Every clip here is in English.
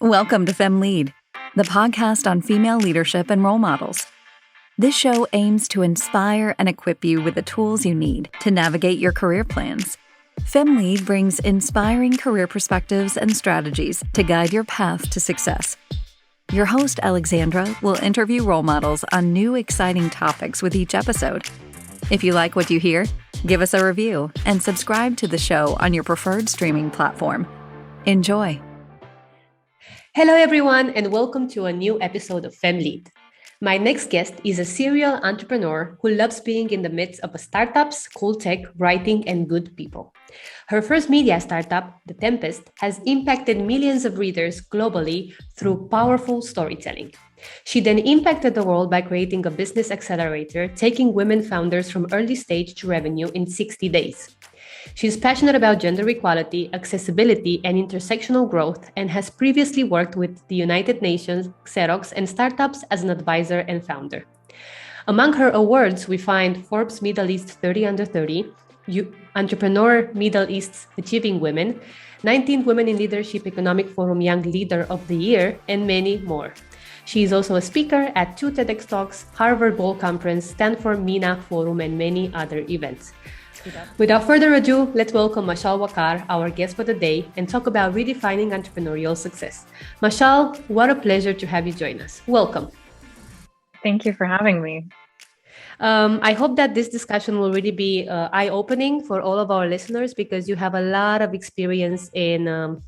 Welcome to FemLead, the podcast on female leadership and role models. This show aims to inspire and equip you with the tools you need to navigate your career plans. FemLead brings inspiring career perspectives and strategies to guide your path to success. Your host, Alexandra, will interview role models on new, exciting topics with each episode. If you like what you hear, give us a review and subscribe to the show on your preferred streaming platform. Enjoy. Hello, everyone, and welcome to a new episode of FemLead. My next guest is a serial entrepreneur who loves being in the midst of startups, cool tech, writing, and good people. Her first media startup, The Tempest, has impacted millions of readers globally through powerful storytelling. She then impacted the world by creating a business accelerator, taking women founders from early stage to revenue in 60 days. She's passionate about gender equality, accessibility, and intersectional growth, and has previously worked with the United Nations, Xerox, and startups as an advisor and founder. Among her awards, we find Forbes Middle East 30 Under 30, Entrepreneur Middle East's Achieving Women, 19th Women in Leadership Economic Forum Young Leader of the Year, and many more. She is also a speaker at 2 TEDx Talks, Harvard Bowl Conference, Stanford MENA Forum, and many other events. Without further ado, let's welcome Mashal Waqar, our guest for the day, and talk about redefining entrepreneurial success. Mashal, what a pleasure to have you join us. Welcome. Thank you for having me. I hope that this discussion will really be eye-opening for all of our listeners because you have a lot of experience in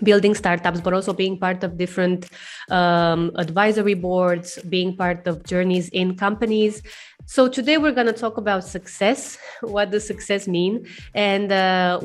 building startups, but also being part of different advisory boards, being part of journeys in companies. So today we're going to talk about success. What does success mean? And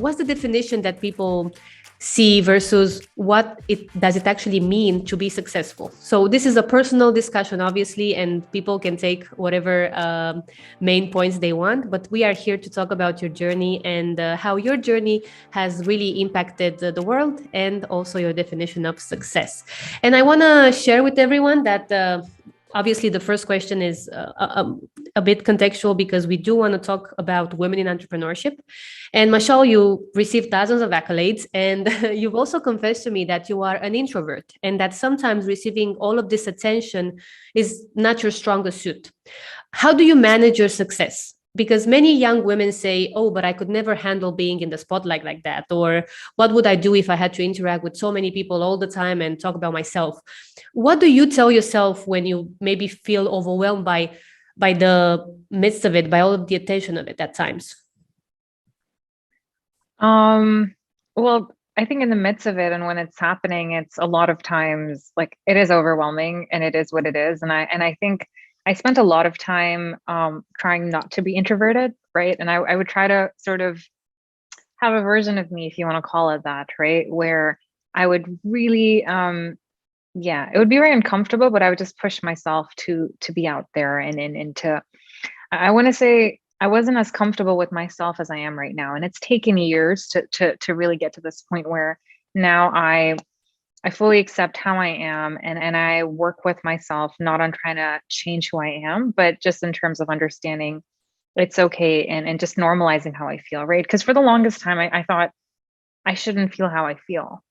what's the definition that people see versus what does it actually mean to be successful? So this is a personal discussion, obviously, and people can take whatever main points they want. But we are here to talk about your journey and how your journey has really impacted the world and also your definition of success. And I want to share with everyone that obviously, the first question is a bit contextual because we do want to talk about women in entrepreneurship. And Mashal, you received thousands of accolades, and you've also confessed to me that you are an introvert and that sometimes receiving all of this attention is not your strongest suit. How do you manage your success? Because many young women say, oh, but I could never handle being in the spotlight like that. Or what would I do if I had to interact with so many people all the time and talk about myself? What do you tell yourself when you maybe feel overwhelmed by the midst of it, by all of the attention of it at times? Well, I think in the midst of it and when it's happening, it's a lot of times like it is overwhelming and it is what it is. And I think I spent a lot of time trying not to be introverted, right? And I would try to sort of have a version of me, if you want to call it that, right? Where I would really, it would be very uncomfortable, but I would just push myself to be out there and to, I want to say I wasn't as comfortable with myself as I am right now. And it's taken years to really get to this point where now I fully accept how I am and I work with myself, not on trying to change who I am, but just in terms of understanding it's okay and just normalizing how I feel, right? Because for the longest time, I thought I shouldn't feel how I feel,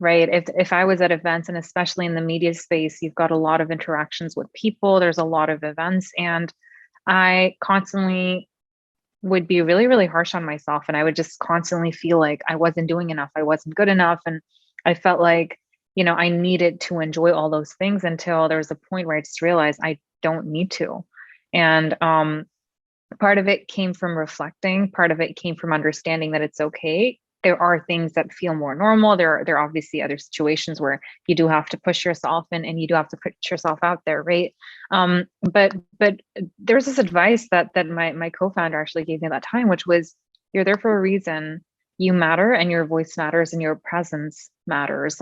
right? If I was at events, and especially in the media space, you've got a lot of interactions with people, there's a lot of events, and I constantly would be really, really harsh on myself. And I would just constantly feel like I wasn't doing enough, I wasn't good enough. And I felt like, I needed to enjoy all those things until there was a point where I just realized I don't need to. And part of it came from reflecting. Part of it came from understanding that it's okay. There are things that feel more normal. There are obviously other situations where you do have to push yourself and you do have to put yourself out there, right? But there's this advice that my co-founder actually gave me at that time, which was, you're there for a reason. You matter, and your voice matters, and your presence matters.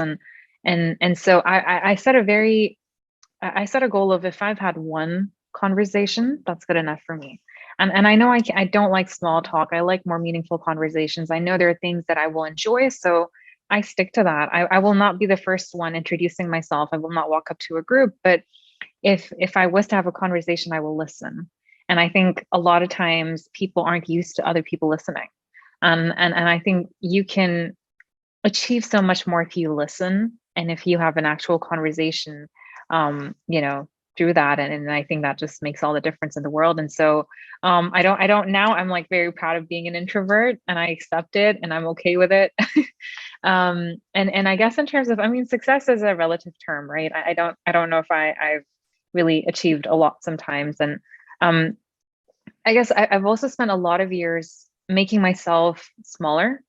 And so I set a goal of, if I've had one conversation, that's good enough for me. And I know I don't like small talk. I like more meaningful conversations. I know there are things that I will enjoy, so I stick to that. I will not be the first one introducing myself. I will not walk up to a group, but if I was to have a conversation, I will listen. And I think a lot of times people aren't used to other people listening. And I think you can achieve so much more if you listen and if you have an actual conversation, you know, through that, and I think that just makes all the difference in the world. And so I don't now, I'm like very proud of being an introvert, and I accept it, and I'm okay with it. And I guess in terms of, I mean, success is a relative term, right? I don't know if I've really achieved a lot sometimes. And um I guess I've also spent a lot of years making myself smaller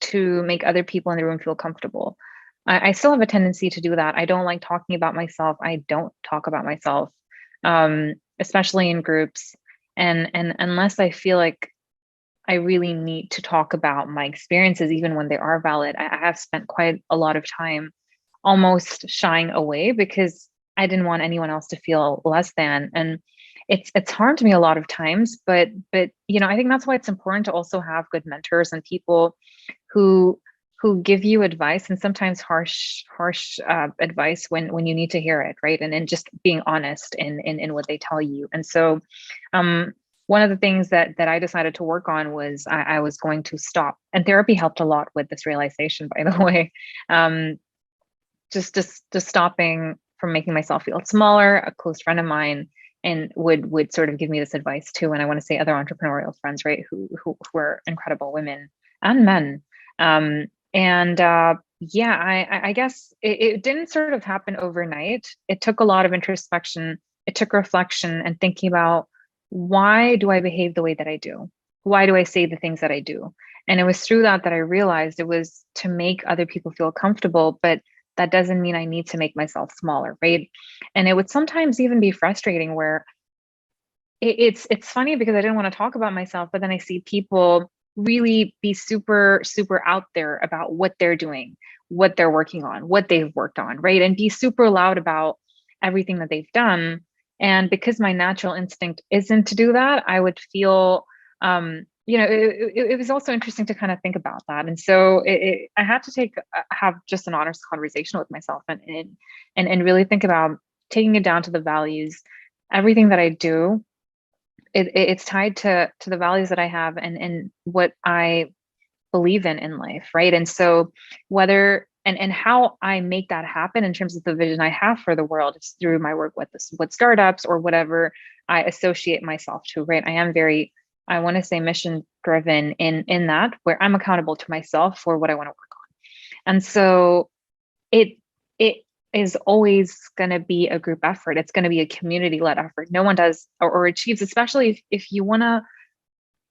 to make other people in the room feel comfortable. I still have a tendency to do that. I don't like talking about myself. I don't talk about myself, especially in groups. And unless I feel like I really need to talk about my experiences, even when they are valid, I have spent quite a lot of time almost shying away because I didn't want anyone else to feel less than. And it's harmed me a lot of times, but you know, I think that's why it's important to also have good mentors and people who give you advice, and sometimes harsh advice when you need to hear it, right? And just being honest in what they tell you. And so one of the things that I decided to work on was I was going to stop, and therapy helped a lot with this realization, by the way. Just stopping from making myself feel smaller. A close friend of mine and would sort of give me this advice too. And I want to say other entrepreneurial friends, right, who are incredible women and men. Yeah, I guess it didn't sort of happen overnight. It took a lot of introspection. It took reflection and thinking about, why do I behave the way that I do? Why do I say the things that I do? And it was through that I realized it was to make other people feel comfortable, but that doesn't mean I need to make myself smaller, right? And it would sometimes even be frustrating where it's funny because I didn't want to talk about myself, but then I see people really be super, super out there about what they're doing, what they're working on, what they've worked on, right? And be super loud about everything that they've done. And because my natural instinct isn't to do that, I would feel, you know, it was also interesting to kind of think about that. And so I had to have just an honest conversation with myself and really think about taking it down to the values. Everything that I do, it's tied to the values that I have and what I believe in life, right? And so whether and how I make that happen in terms of the vision I have for the world is through my work with startups or whatever I associate myself to, right? I am very, I want to say, mission driven in that, where I'm accountable to myself for what I want to work on. And so it is always going to be a group effort. It's going to be a community led effort. No one does or achieves, especially if you want to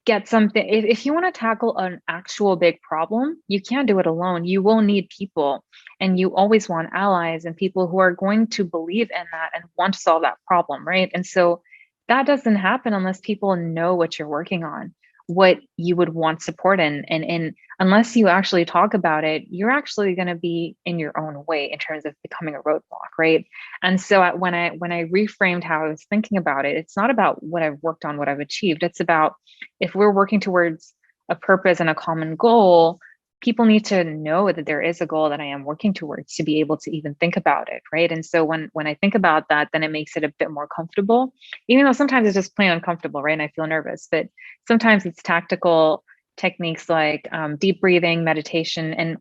get something, if you want to tackle an actual big problem, you can't do it alone. You will need people, and you always want allies and people who are going to believe in that and want to solve that problem, right? And so that doesn't happen unless people know what you're working on, what you would want support in. And unless you actually talk about it, you're actually going to be in your own way in terms of becoming a roadblock, right? And so when I reframed how I was thinking about it, it's not about what I've worked on, what I've achieved. It's about, if we're working towards a purpose and a common goal, people need to know that there is a goal that I am working towards to be able to even think about it, right? And so when I think about that, then it makes it a bit more comfortable, even though sometimes it's just plain uncomfortable, right? And I feel nervous, but sometimes it's tactical techniques like deep breathing, meditation. And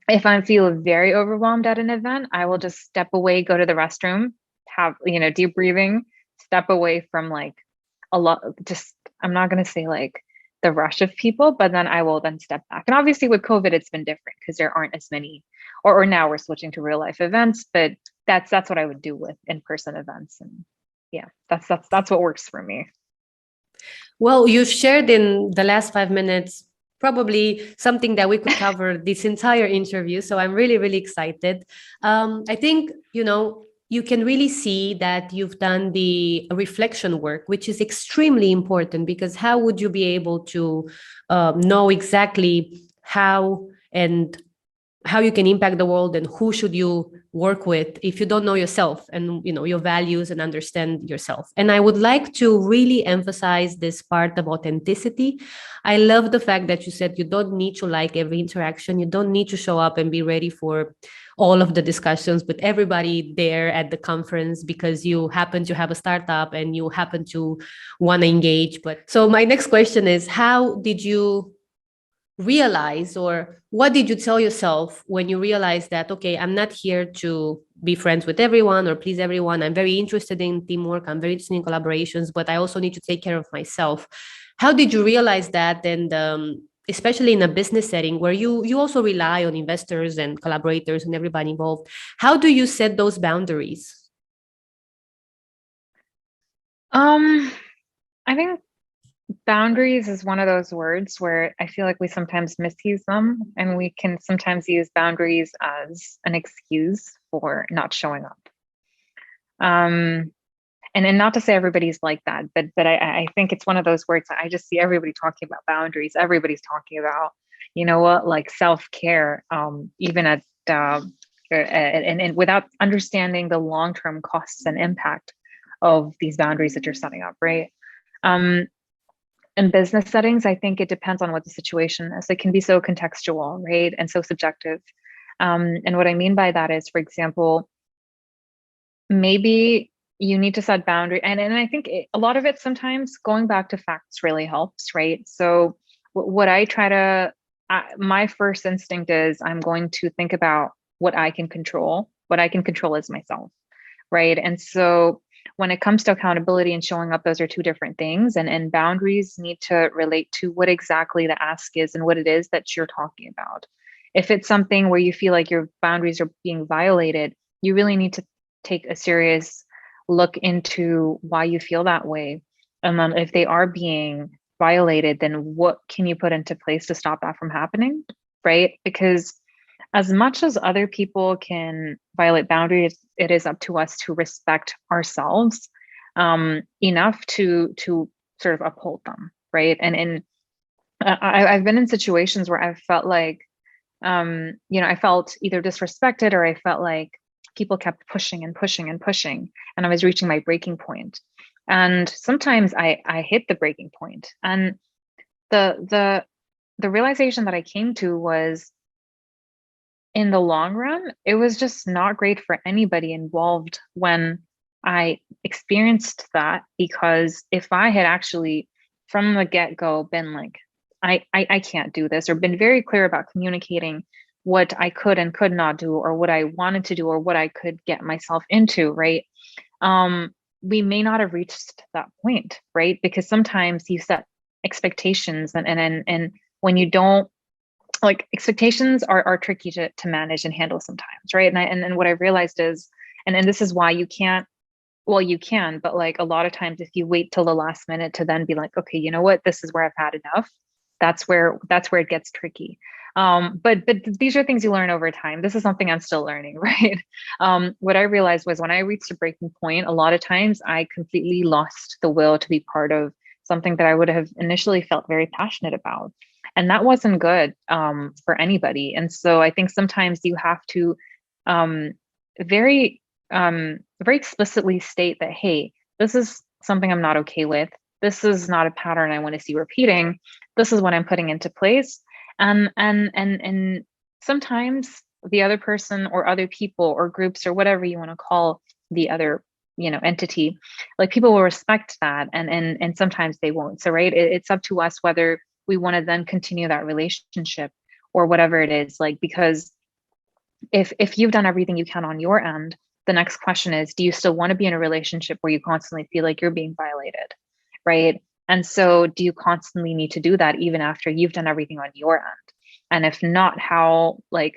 if I feel very overwhelmed at an event, I will just step away, go to the restroom, have, you know, deep breathing, step away from like a lot, just, I'm not going to say like the rush of people, but then I will then step back. And obviously with COVID, it's been different because there aren't as many, or now we're switching to real life events, but that's what I would do with in-person events. And yeah, that's what works for me. Well, you've shared in the last 5 minutes probably something that we could cover this entire interview. So I'm really, really excited. I think, you know, you can really see that you've done the reflection work, which is extremely important, because how would you be able to know exactly how you can impact the world and who should you work with if you don't know yourself and, you know, your values and understand yourself. And I would like to really emphasize this part of authenticity. I love the fact that you said you don't need to like every interaction. You don't need to show up and be ready for all of the discussions with everybody there at the conference because you happen to have a startup and you happen to want to engage. But so my next question is, how did you realize, or what did you tell yourself when you realized that, okay, I'm not here to be friends with everyone or please everyone. I'm very interested in teamwork. I'm very interested in collaborations, but I also need to take care of myself. How did you realize that? And especially in a business setting where you also rely on investors and collaborators and everybody involved, how do you set those boundaries? I think boundaries is one of those words where I feel like we sometimes misuse them, and we can sometimes use boundaries as an excuse for not showing up. And not to say everybody's like that, but I think it's one of those words that I just see everybody talking about boundaries. Everybody's talking about, you know what, like self-care, even at and without understanding the long-term costs and impact of these boundaries that you're setting up, right? In business settings, I think it depends on what the situation is. It can be so contextual, right? And so subjective. And what I mean by that is, for example, maybe you need to set boundary. And I think a lot of it sometimes going back to facts really helps, right? So what I try to, my first instinct is I'm going to think about what I can control. What I can control is myself, right? And so when it comes to accountability and showing up, those are two different things. And boundaries need to relate to what exactly the ask is and what it is that you're talking about. If it's something where you feel like your boundaries are being violated, you really need to take a serious look into why you feel that way. And then if they are being violated, then what can you put into place to stop that from happening, right? Because as much as other people can violate boundaries, it is up to us to respect ourselves enough to sort of uphold them, right? And I've been in situations where I've felt like, I felt either disrespected, or I felt like people kept pushing and pushing and pushing, and I was reaching my breaking point. And sometimes I hit the breaking point, and the realization that I came to was, in the long run, it was just not great for anybody involved when I experienced that. Because if I had actually from the get-go been like, I can't do this, or been very clear about communicating what I could and could not do, or what I wanted to do, or what I could get myself into, right? We may not have reached that point, right? Because sometimes you set expectations, and when you don't, like, expectations are tricky to manage and handle sometimes, right? And what I realized is, and this is why you can't, well, you can, but like a lot of times if you wait till the last minute to then be like, okay, you know what, this is where I've had enough, that's where it gets tricky. But these are things you learn over time. This is something I'm still learning, right? What I realized was, when I reached a breaking point, a lot of times I completely lost the will to be part of something that I would have initially felt very passionate about. And that wasn't good for anybody. And so I think sometimes you have to very explicitly state that, hey, this is something I'm not okay with. This is not a pattern I want to see repeating. This is what I'm putting into place. And sometimes the other person or other people or groups or whatever you want to call the other, entity, like, people will respect that, and sometimes they won't. So, right, it's up to us whether we want to then continue that relationship or whatever it is, like, because if you've done everything you can on your end, the next question is, do you still want to be in a relationship where you constantly feel like you're being violated, right? And so do you constantly need to do that even after you've done everything on your end? And if not, how, like,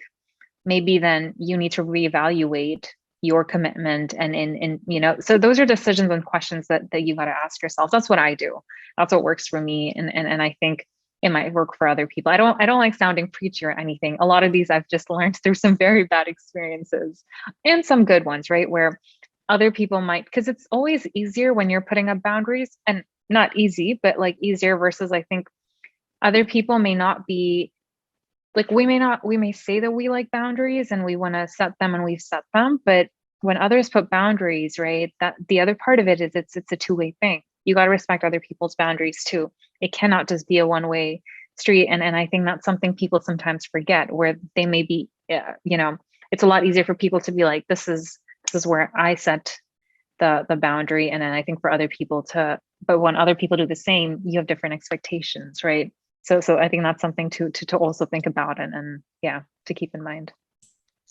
maybe then you need to reevaluate your commitment, and so those are decisions and questions that you got to ask yourself. That's what I do. That's what works for me. And I think it might work for other people. I don't like sounding preachy or anything. A lot of these I've just learned through some very bad experiences and some good ones, right? Where other people might, because it's always easier when you're putting up boundaries, and not easy, but like easier versus, I think other people may not be like, we may say that we like boundaries and we want to set them and we've set them, but when others put boundaries, right, that the other part of it is it's a two-way thing. You got to respect other people's boundaries too. It cannot just be a one-way street. And I think that's something people sometimes forget, where they may be, it's a lot easier for people to be like, this is where I set the boundary. And then I think for other people but when other people do the same, you have different expectations, right? So I think that's something to also think about and yeah, to keep in mind.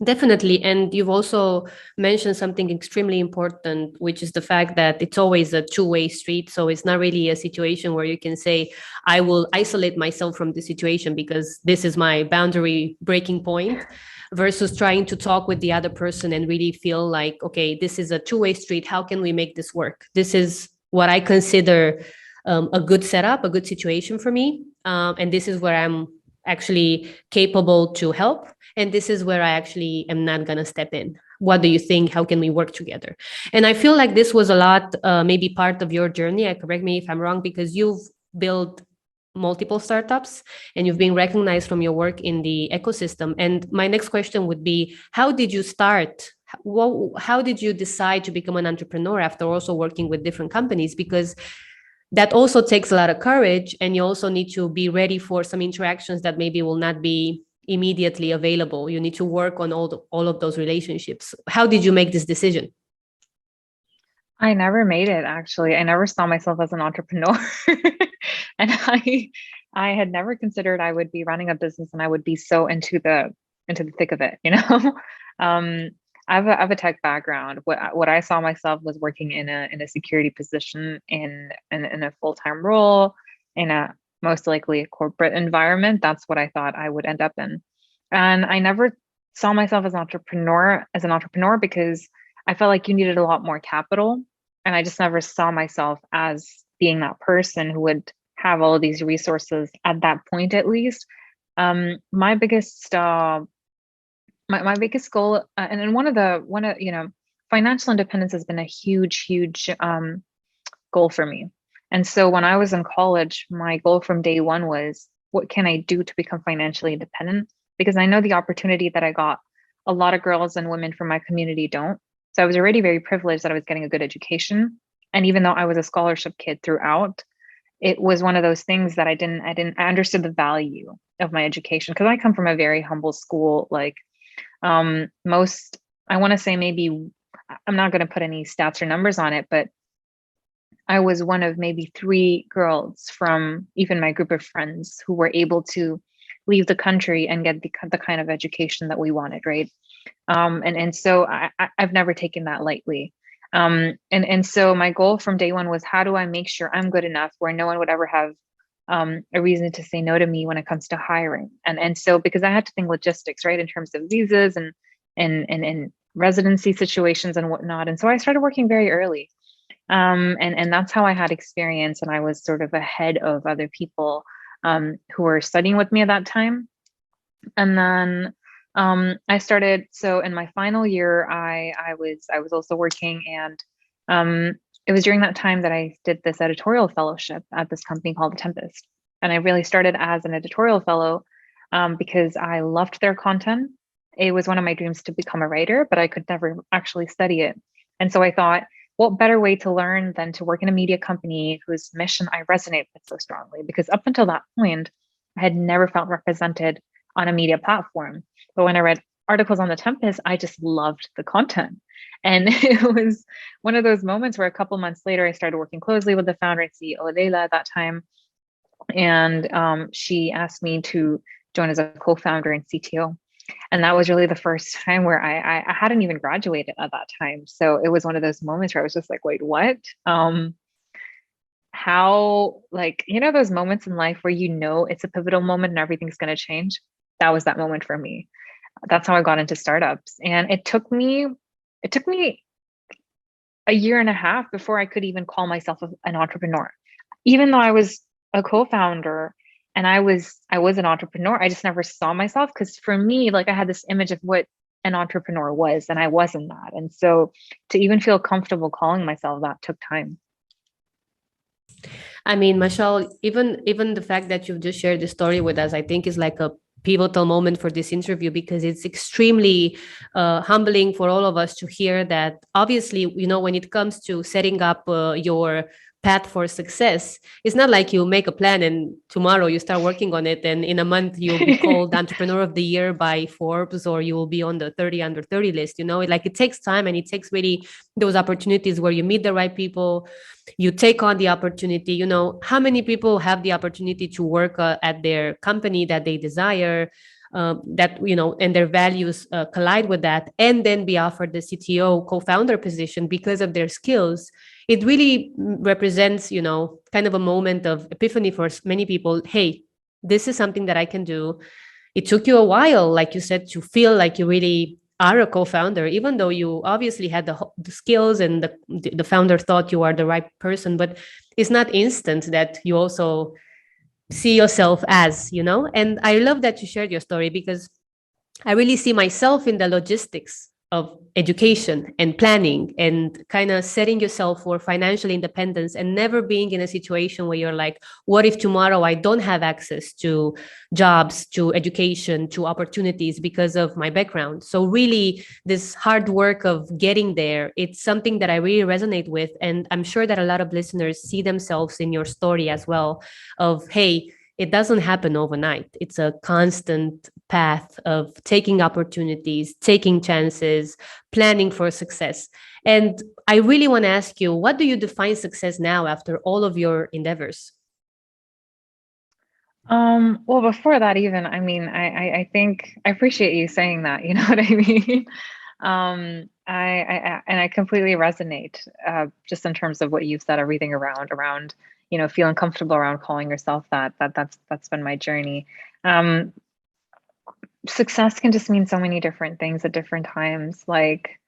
Definitely. And you've also mentioned something extremely important, which is the fact that it's always a two-way street. So it's not really a situation where you can say, I will isolate myself from the situation because this is my boundary breaking point, versus trying to talk with the other person and really feel like, okay, this is a two-way street. How can we make this work? This is what I consider a good setup, a good situation for me. And this is where I'm actually capable to help. And this is where I actually am not going to step in. What do you think? How can we work together? And I feel like this was a lot, maybe part of your journey. Correct me if I'm wrong, because you've built multiple startups and you've been recognized from your work in the ecosystem. And my next question would be, how did you start? How did you decide to become an entrepreneur after also working with different companies? Because that also takes a lot of courage, and you also need to be ready for some interactions that maybe will not be immediately available. You need to work on all of those relationships. How did you make this decision? I never made it, actually. I never saw myself as an entrepreneur. And I had never considered I would be running a business and I would be so into the thick of it, you know? Um, I have a tech background. What I saw myself was working in a security position in a full-time role in a most likely a corporate environment. That's what I thought I would end up in. And I never saw myself as an entrepreneur because I felt like you needed a lot more capital. And I just never saw myself as being that person who would have all of these resources at that point, at least. My biggest my biggest goal, and then one of you know, financial independence has been a huge goal for me. And so when I was in college, my goal from day one was, what can I do to become financially independent? Because I know the opportunity that I got, a lot of girls and women from my community don't. So I was already very privileged that I was getting a good education. And even though I was a scholarship kid throughout, it was one of those things that I understood the value of my education because I come from a very humble school. Like most, I want to say maybe, I'm not going to put any stats or numbers on it, but I was one of maybe 3 girls from even my group of friends who were able to leave the country and get the kind of education that we wanted, right? And so I've never taken that lightly. And so my goal from day one was, how do I make sure I'm good enough where no one would ever have a reason to say no to me when it comes to hiring? And so because I had to think logistics, right, in terms of visas and residency situations and whatnot. And so I started working very early. And that's how I had experience. And I was sort of ahead of other people who were studying with me at that time. And then I started, so in my final year, I was also working, and it was during that time that I did this editorial fellowship at this company called Tempest. And I really started as an editorial fellow because I loved their content. It was one of my dreams to become a writer, but I could never actually study it. And so I thought, what better way to learn than to work in a media company whose mission I resonate with so strongly? Because up until that point, I had never felt represented on a media platform. But when I read articles on the Tempest, I just loved the content. And it was one of those moments where a couple months later, I started working closely with the founder and CEO, Leila, at that time. And she asked me to join as a co-founder and CTO. And that was really the first time where I hadn't even graduated at that time. So it was one of those moments where I was just like, wait, what? How, like, you know, those moments in life where you know it's a pivotal moment and everything's going to change? That was that moment for me. That's how I got into startups. And it took me a year and a half before I could even call myself an entrepreneur. Even though I was a co-founder and I was an entrepreneur, I just never saw myself, because for me, like, I had this image of what an entrepreneur was, and I wasn't that. And so to even feel comfortable calling myself that took time. I mean, Mashal, even the fact that you've just shared this story with us, I think is like a pivotal moment for this interview, because it's extremely humbling for all of us to hear that. Obviously, you know, when it comes to setting up your path for success. It's not like you make a plan and tomorrow you start working on it, and in a month you'll be called Entrepreneur of the Year by Forbes, or you will be on the 30 under 30 list. Like it takes time, and it takes really those opportunities where you meet the right people, you take on the opportunity. How many people have the opportunity to work at their company that they desire, and their values collide with that, and then be offered the CTO co-founder position because of their skills. It really represents, kind of a moment of epiphany for many people. Hey, this is something that I can do. It took you a while, like you said, to feel like you really are a co-founder, even though you obviously had the skills, and the founder thought you are the right person. But it's not instant that you also see yourself as, and I love that you shared your story, because I really see myself in the logistics of education and planning, and kind of setting yourself for financial independence, and never being in a situation where you're like, what if tomorrow I don't have access to jobs, to education, to opportunities because of my background? So really, this hard work of getting there, it's something that I really resonate with. And I'm sure that a lot of listeners see themselves in your story as well, of, hey, it doesn't happen overnight. It's a constant path of taking opportunities, taking chances, planning for success. And I really want to ask you, what do you define success now after all of your endeavors? Well, before that, even, I mean, I think I appreciate you saying that, you know what I mean? I completely resonate, just in terms of what you've said, everything around, feeling comfortable around calling yourself that's been my journey. Success can just mean so many different things at different times. Like,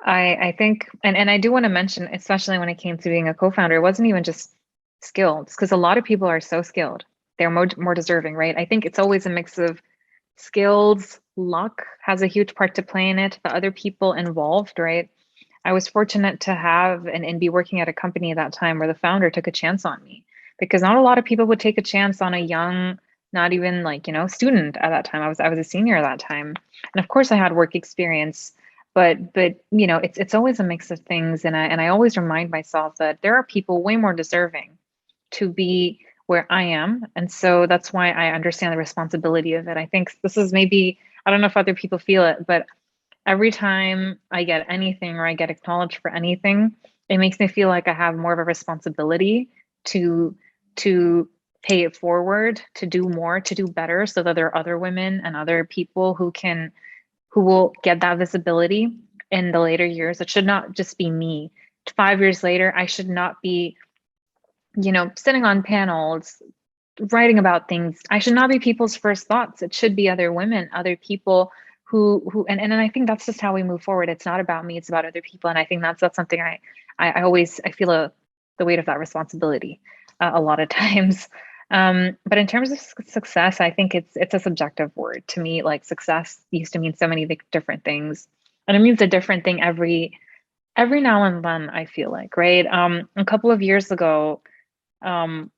I think, and I do want to mention, especially when it came to being a co-founder, it wasn't even just skilled, because a lot of people are so skilled. They're more deserving, right? I think it's always a mix of skills, luck has a huge part to play in it, the other people involved, right? I was fortunate to have and be working at a company at that time where the founder took a chance on me, because not a lot of people would take a chance on a young, not even like, student at that time. I was a senior at that time. And of course I had work experience, but it's always a mix of things. And I always remind myself that there are people way more deserving to be where I am. And so that's why I understand the responsibility of it. I think this is maybe, I don't know if other people feel it, but every time I get anything or I get acknowledged for anything, it makes me feel like I have more of a responsibility to pay it forward, to do more, to do better, so that there are other women and other people who will get that visibility in the later years. It should not just be me. 5 years later, I should not be sitting on panels, writing about things. I should not be people's first thoughts. It should be other women, other people who and I think that's just how we move forward. It's not about me, it's about other people. And I think that's something I always, I feel the weight of that responsibility a lot of times. But in terms of success, I think it's a subjective word to me. Like, success used to mean so many different things, and it means a different thing every now and then, I feel like, right? A couple of years ago, when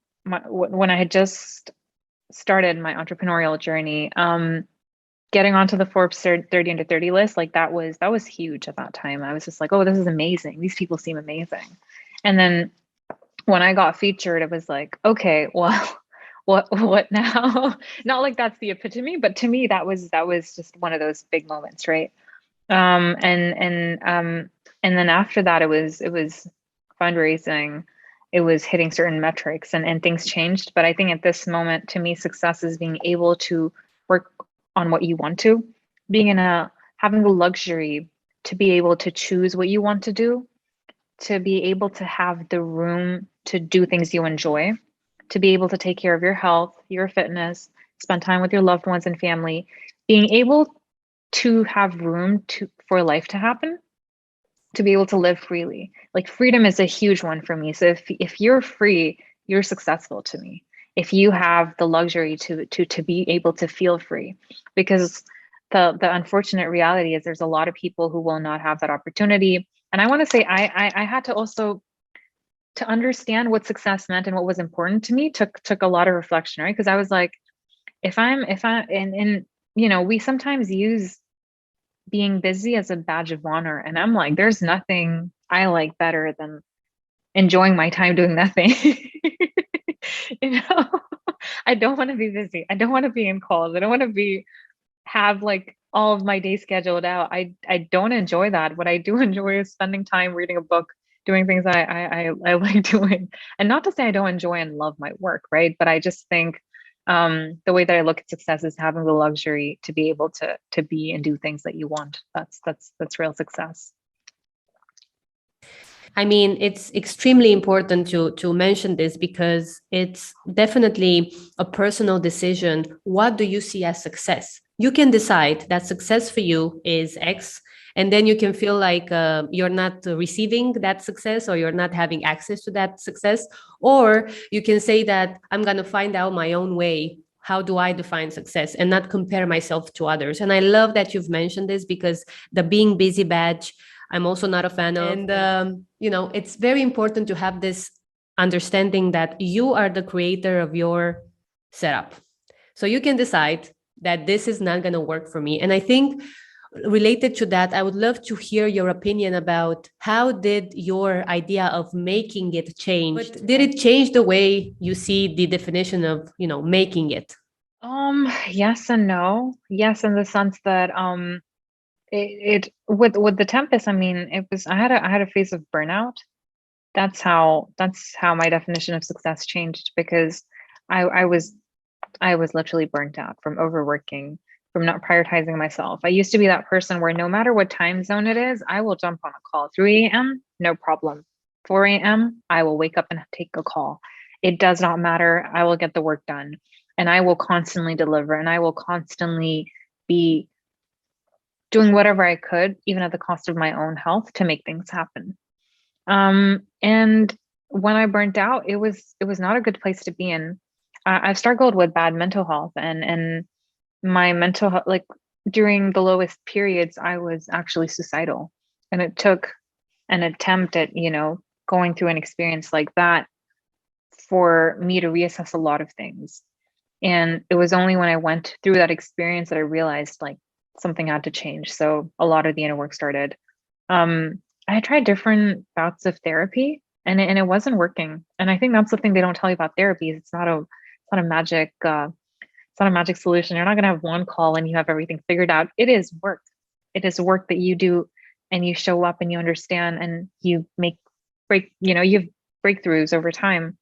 I had just started my entrepreneurial journey, getting onto the Forbes 30 under 30 list, like that was huge at that time. I was just like, oh, this is amazing. These people seem amazing. And then when I got featured, it was like, okay, well, what now? Not like that's the epitome, but to me, that was just one of those big moments, right? And then after that, it was fundraising. It was hitting certain metrics, and things changed. But I think at this moment, to me, success is being able to work on what you want to, having the luxury to be able to choose what you want to do, to be able to have the room to do things you enjoy, to be able to take care of your health, your fitness, spend time with your loved ones and family, being able to have room for life to happen, to be able to live freely. Like, freedom is a huge one for me. So if you're free, you're successful to me. If you have the luxury to be able to feel free, because the unfortunate reality is there's a lot of people who will not have that opportunity. And I want to say I had to also, to understand what success meant and what was important to me, took a lot of reflection, right? Because I was like, and we sometimes use being busy as a badge of honor, and I'm like, there's nothing I like better than enjoying my time doing nothing. You know, I don't want to be busy. I don't want to be in calls. I don't want to have like all of my day scheduled out. I don't enjoy that. What I do enjoy is spending time reading a book, doing things I like doing. And not to say I don't enjoy and love my work, right? But I just think the way that I look at success is having the luxury to be able to be and do things that you want. That's real success. I mean, it's extremely important to mention this because it's definitely a personal decision. What do you see as success? You can decide that success for you is X, and then you can feel like you're not receiving that success or you're not having access to that success. Or you can say that I'm going to find out my own way. How do I define success and not compare myself to others? And I love that you've mentioned this because the being busy badge, I'm also not a fan of. And, it's very important to have this understanding that you are the creator of your setup. So you can decide that this is not going to work for me. And I think related to that, I would love to hear your opinion about how did your idea of making it change? But did it change the way you see the definition of, making it? Yes and no. Yes, in the sense that it with the Tempest, I mean, it was I had a phase of burnout. That's how my definition of success changed, because I was literally burnt out from overworking, from not prioritizing myself. I used to be that person where no matter what time zone it is, I will jump on a call. 3 a.m., no problem. 4 a.m., I will wake up and take a call. It does not matter. I will get the work done, and I will constantly deliver, and I will constantly be doing whatever I could, even at the cost of my own health, to make things happen. And when I burnt out, it was not a good place to be in. I've struggled with bad mental health, and my mental health, like during the lowest periods, I was actually suicidal, and it took an attempt at, going through an experience like that for me to reassess a lot of things. And it was only when I went through that experience that I realized like something had to change. So a lot of the inner work started. I tried different bouts of therapy, and it wasn't working. And I think that's the thing they don't tell you about therapy. It's not a magic solution. You're not going to have one call and you have everything figured out. It is work. It is work that you do, and you show up and you understand, and you you have breakthroughs over time.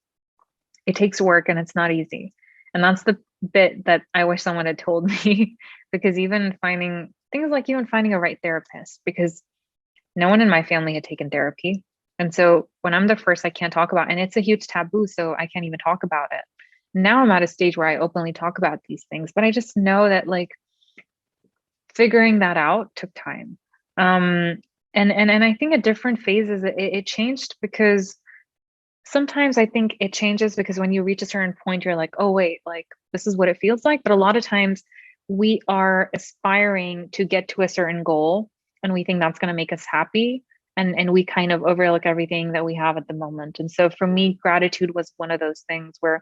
It takes work, and it's not easy. And that's the bit that I wish someone had told me, because even finding a right therapist, because no one in my family had taken therapy. And so when I'm the first, I can't talk about, and it's a huge taboo, so I can't even talk about it. Now I'm at a stage where I openly talk about these things, but I just know that like figuring that out took time. And I think at different phases, it changed, because sometimes I think it changes because when you reach a certain point, you're like, oh, wait, like this is what it feels like. But a lot of times we are aspiring to get to a certain goal, and we think that's going to make us happy. And we kind of overlook everything that we have at the moment. And so for me, gratitude was one of those things where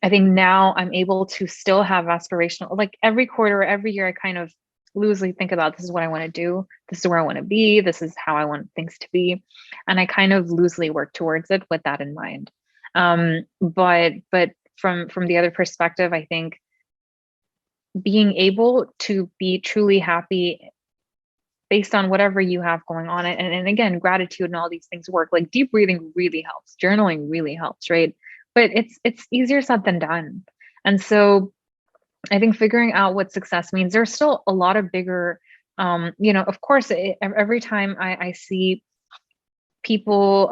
I think now I'm able to still have aspirational, like every quarter, every year, I kind of loosely think about, this is what I want to do. This is where I want to be. This is how I want things to be. And I kind of loosely work towards it with that in mind. But from the other perspective, I think being able to be truly happy based on whatever you have going on, and again, gratitude and all these things work. Like deep breathing really helps. Journaling really helps, right? But it's easier said than done. And so I think figuring out what success means, there's still a lot of bigger, of course, every time I see people,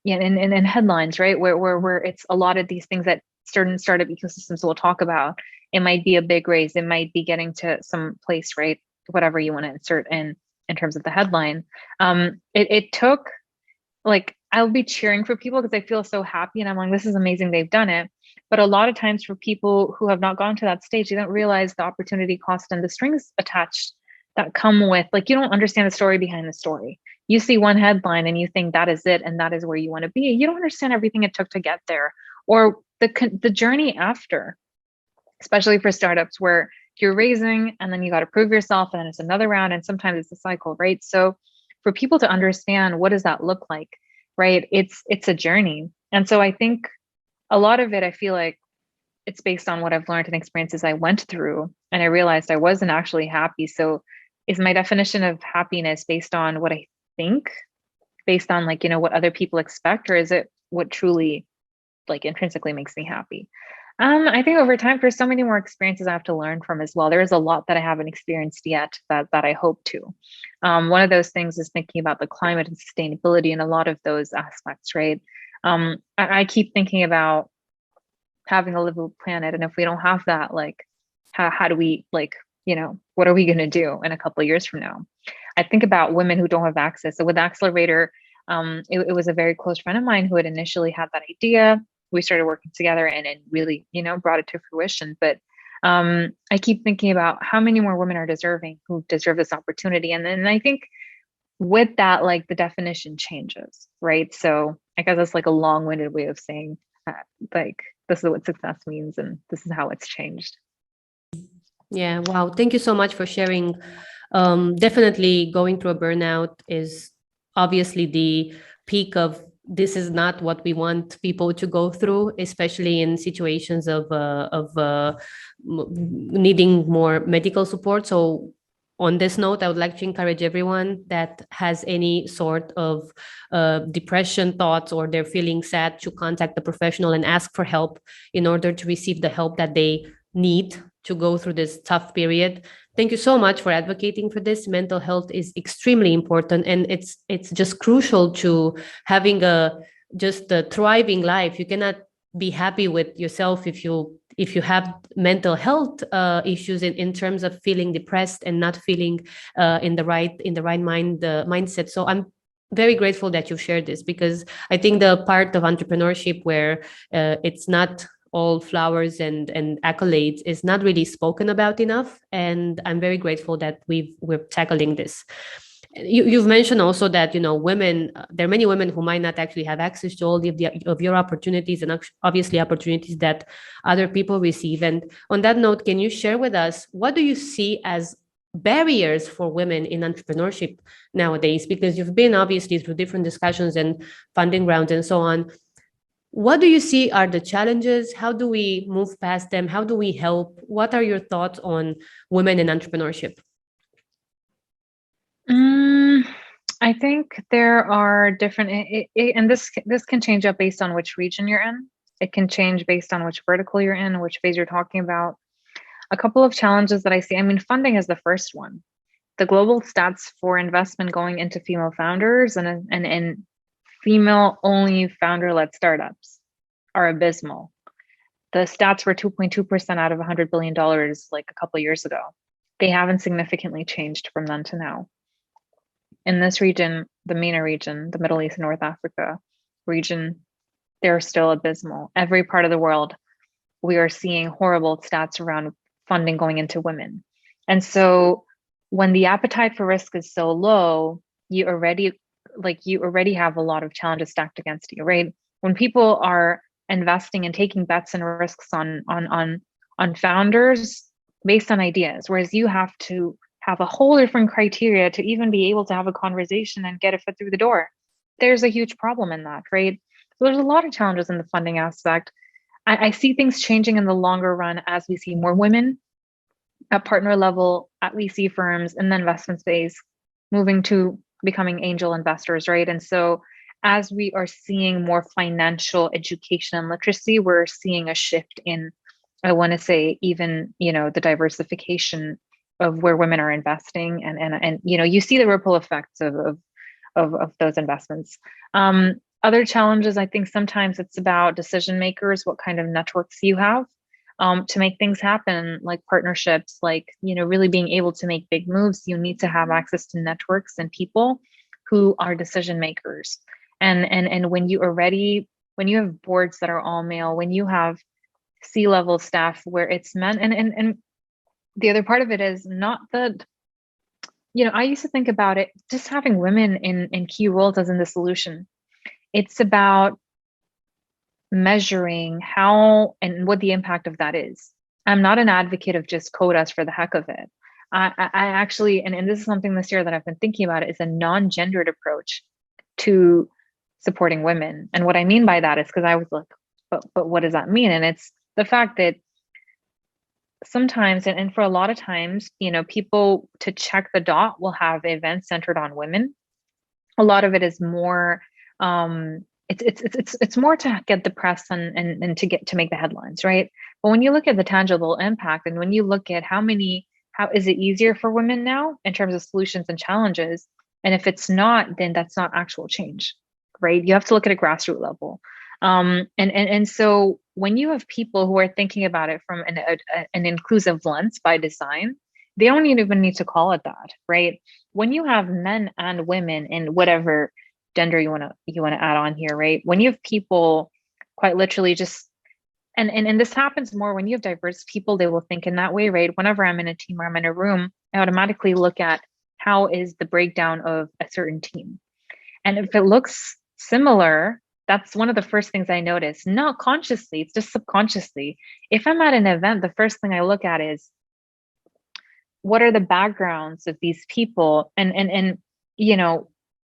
in headlines, right, where it's a lot of these things that certain startup ecosystems will talk about. It might be a big raise. It might be getting to some place, right? Whatever you want to insert in terms of the headline. It took, like, I'll be cheering for people because I feel so happy, and I'm like, this is amazing, they've done it. But a lot of times for people who have not gone to that stage, you don't realize the opportunity cost and the strings attached that come with, like, you don't understand the story behind the story. You see one headline and you think that is it, and that is where you want to be. You don't understand everything it took to get there, or the journey after, especially for startups where you're raising and then you got to prove yourself, and then it's another round, and sometimes it's a cycle, right? So for people to understand what does that look like, right? It's a journey. And so I think a lot of it, I feel like it's based on what I've learned and experiences I went through. And I realized I wasn't actually happy. So is my definition of happiness based on what I think, based on like, what other people expect, or is it what truly like intrinsically makes me happy? I think over time, there's so many more experiences I have to learn from as well. There is a lot that I haven't experienced yet that I hope to. One of those things is thinking about the climate and sustainability and a lot of those aspects, right? I keep thinking about having a livable planet, and if we don't have that, like, how do we like, what are we going to do in a couple of years from now? I think about women who don't have access. So with Accelerator, it was a very close friend of mine who had initially had that idea. We started working together and really, brought it to fruition. But I keep thinking about how many more women are deserving who deserve this opportunity. And then I think with that, like the definition changes, right? So I guess that's like a long-winded way of saying like, this is what success means and this is how it's changed. Yeah. Wow. Thank you so much for sharing. Definitely going through a burnout is obviously the peak of this is not what we want people to go through, especially in situations of needing more medical support. So on this note, I would like to encourage everyone that has any sort of depression thoughts or they're feeling sad to contact a professional and ask for help in order to receive the help that they need to go through this tough period. Thank you so much for advocating for this. Mental health is extremely important, and it's just crucial to having a thriving life. You cannot be happy with yourself if you have mental health issues in terms of feeling depressed and not feeling in the right mindset. So I'm very grateful that you've shared this, because I think the part of entrepreneurship where it's not all flowers and accolades is not really spoken about enough. And I'm very grateful that we're tackling this. You've mentioned also that, women, there are many women who might not actually have access to all of your opportunities, and obviously opportunities that other people receive. And on that note, can you share with us, what do you see as barriers for women in entrepreneurship nowadays? Because you've been obviously through different discussions and funding rounds and so on. What do you see are the challenges? How do we move past them? How do we help? What are your thoughts on women in entrepreneurship? I think there are different, and this can change up based on which region you're in. It can change based on which vertical you're in, which phase you're talking about. A couple of challenges that I see, funding is the first one. The global stats for investment going into female founders and female-only founder-led startups are abysmal. The stats were 2.2% out of $100 billion like a couple of years ago. They haven't significantly changed from then to now. In this region, the MENA region, the Middle East and North Africa region, they're still abysmal. Every part of the world, we are seeing horrible stats around funding going into women. And so when the appetite for risk is so low, you already have a lot of challenges stacked against you, right? When people are investing and taking bets and risks on founders based on ideas, whereas you have to have a whole different criteria to even be able to have a conversation and get a foot through the door. There's a huge problem in that, right? So there's a lot of challenges in the funding aspect. I see things changing in the longer run as we see more women at partner level, at VC firms, in the investment space, moving to becoming angel investors, right? And so as we are seeing more financial education and literacy, we're seeing a shift in, I want to say, even, the diversification of where women are investing, and you see the ripple effects of those investments. Other challenges, I think sometimes it's about decision makers, what kind of networks you have to make things happen, like partnerships, like, really being able to make big moves. You need to have access to networks and people who are decision makers. And when you have boards that are all male, when you have C-level staff where it's men, and the other part of it is not that, I used to think about it, just having women in key roles as in the solution. It's about measuring how and what the impact of that is. I'm not an advocate of just quotas for the heck of it. I actually, and this is something this year that I've been thinking about, is a non-gendered approach to supporting women. And what I mean by that is because I was like, but what does that mean? And it's the fact that sometimes, and for a lot of times, people to check the dot will have events centered on women. A lot of it is more, it's more to get the press and to make the headlines, right? But when you look at the tangible impact, and when you look at how is it easier for women now in terms of solutions and challenges? And if it's not, then that's not actual change, right? You have to look at a grassroots level. And so when you have people who are thinking about it from an inclusive lens by design, they don't even need to call it that, right? When you have men and women in whatever gender you want to add on here, right? When you have people quite literally just and this happens more when you have diverse people, they will think in that way, right? Whenever I'm in a team or I'm in a room, I automatically look at how is the breakdown of a certain team. And if it looks similar, that's one of the first things I notice, not consciously, it's just subconsciously. If I'm at an event, the first thing I look at is what are the backgrounds of these people? And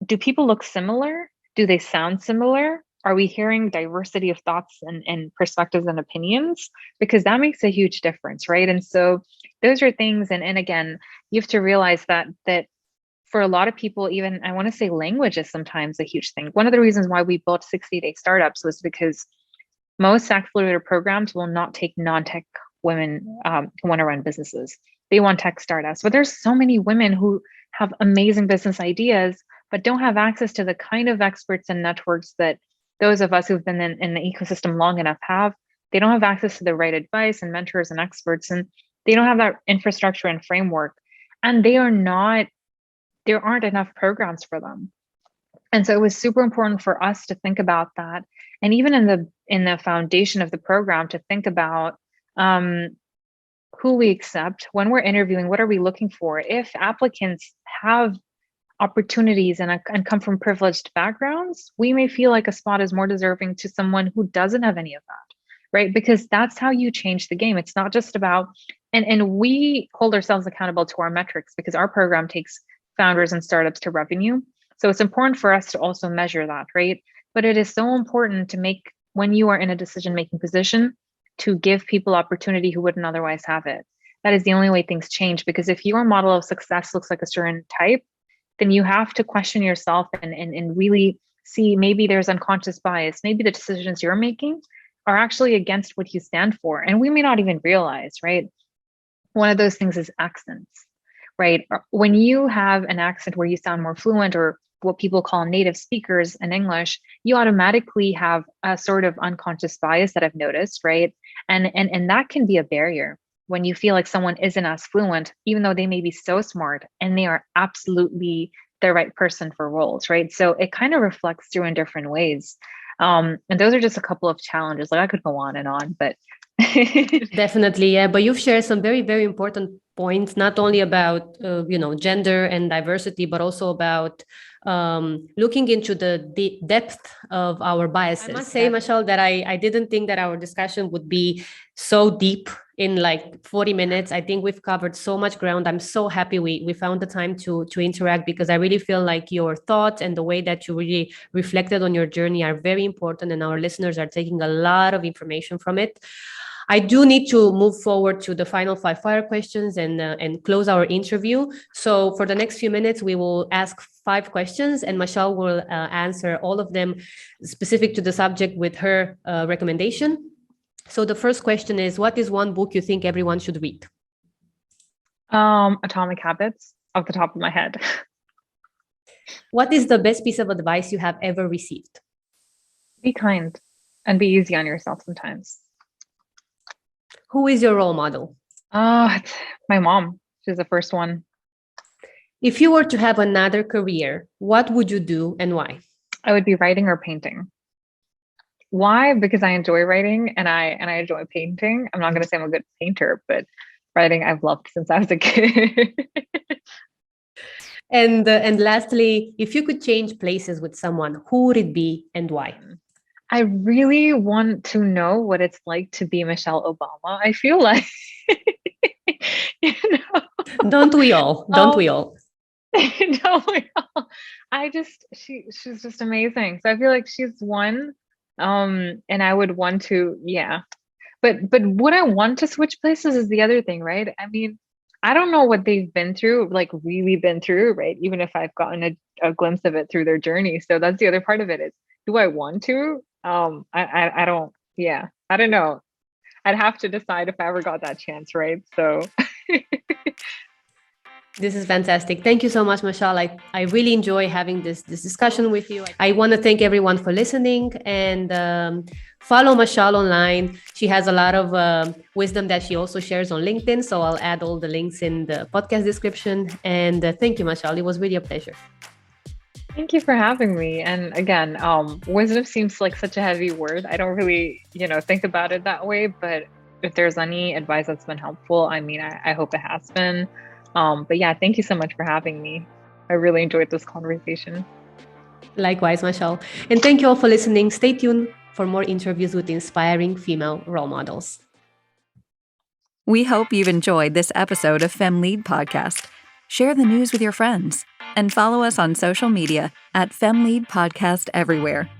do people look similar? Do they sound similar? Are we hearing diversity of thoughts and perspectives and opinions? Because that makes a huge difference, right? And so those are things, and again, you have to realize that for a lot of people, even I want to say language is sometimes a huge thing. One of the reasons why we built 60-day startups was because most accelerator programs will not take non-tech women who want to run businesses. They want tech startups, but there's so many women who have amazing business ideas, but don't have access to the kind of experts and networks that those of us who've been in the ecosystem long enough have. They don't have access to the right advice and mentors and experts, and they don't have that infrastructure and framework. And there aren't enough programs for them. And so it was super important for us to think about that. And even in the foundation of the program, to think about who we accept when we're interviewing. What are we looking for? If applicants have opportunities and come from privileged backgrounds, we may feel like a spot is more deserving to someone who doesn't have any of that, right? Because that's how you change the game. It's not just about, and we hold ourselves accountable to our metrics because our program takes founders and startups to revenue. So it's important for us to also measure that, right? But it is so important to make, when you are in a decision-making position, to give people opportunity who wouldn't otherwise have it. That is the only way things change, because if your model of success looks like a certain type, then you have to question yourself and really see maybe there's unconscious bias. Maybe the decisions you're making are actually against what you stand for. And we may not even realize, right? One of those things is accents, right? When you have an accent where you sound more fluent, or what people call native speakers in English, you automatically have a sort of unconscious bias that I've noticed, right? And that can be a barrier when you feel like someone isn't as fluent, even though they may be so smart and they are absolutely the right person for roles, right? So it kind of reflects through in different ways. And those are just a couple of challenges. Like I could go on and on, but Definitely, yeah. But you've shared some very, very important points, not only about gender and diversity, but also about looking into the depth of our biases. I must say, Mashal, that I didn't think that our discussion would be so deep in like 40 minutes. I think we've covered so much ground. I'm so happy we found the time to interact, because I really feel like your thoughts and the way that you really reflected on your journey are very important, and our listeners are taking a lot of information from it. I do need to move forward to the final 5 fire questions and close our interview. So for the next few minutes, we will ask 5 questions, and Mashal will answer all of them specific to the subject with her recommendation. So the first question is, what is one book you think everyone should read? Atomic Habits, off the top of my head. What is the best piece of advice you have ever received? Be kind and be easy on yourself sometimes. Who is your role model? It's my mom. She's the first one. If you were to have another career, what would you do and why? I would be writing or painting. Why? Because I enjoy writing and I enjoy painting. I'm not going to say I'm a good painter, but writing I've loved since I was a kid. And lastly, if you could change places with someone, who would it be and why? I really want to know what it's like to be Michelle Obama. I feel like, Don't we all? Don't we all? No, she's just amazing. So I feel like she's one. And I would want to, yeah. But would I want to switch places is the other thing, right? I mean, I don't know what they've been through, like really been through, right? Even if I've gotten a glimpse of it through their journey. So that's the other part of it is, do I want to? I don't, yeah, I don't know. I'd have to decide if I ever got that chance, right? So This is fantastic. Thank you so much, Mashal. I really enjoy having this discussion with you. I want to thank everyone for listening and follow Mashal online. She has a lot of wisdom that she also shares on LinkedIn. So I'll add all the links in the podcast description. And thank you, Mashal. It was really a pleasure. thank you for having me. And again, wisdom seems like such a heavy word. I don't really, think about it that way. But if there's any advice that's been helpful, I mean, I hope it has been. But yeah, thank you so much for having me. I really enjoyed this conversation. Likewise, Mashal. And thank you all for listening. Stay tuned for more interviews with inspiring female role models. We hope you've enjoyed this episode of FemLead Podcast. Share the news with your friends and follow us on social media at FemLead Podcast everywhere.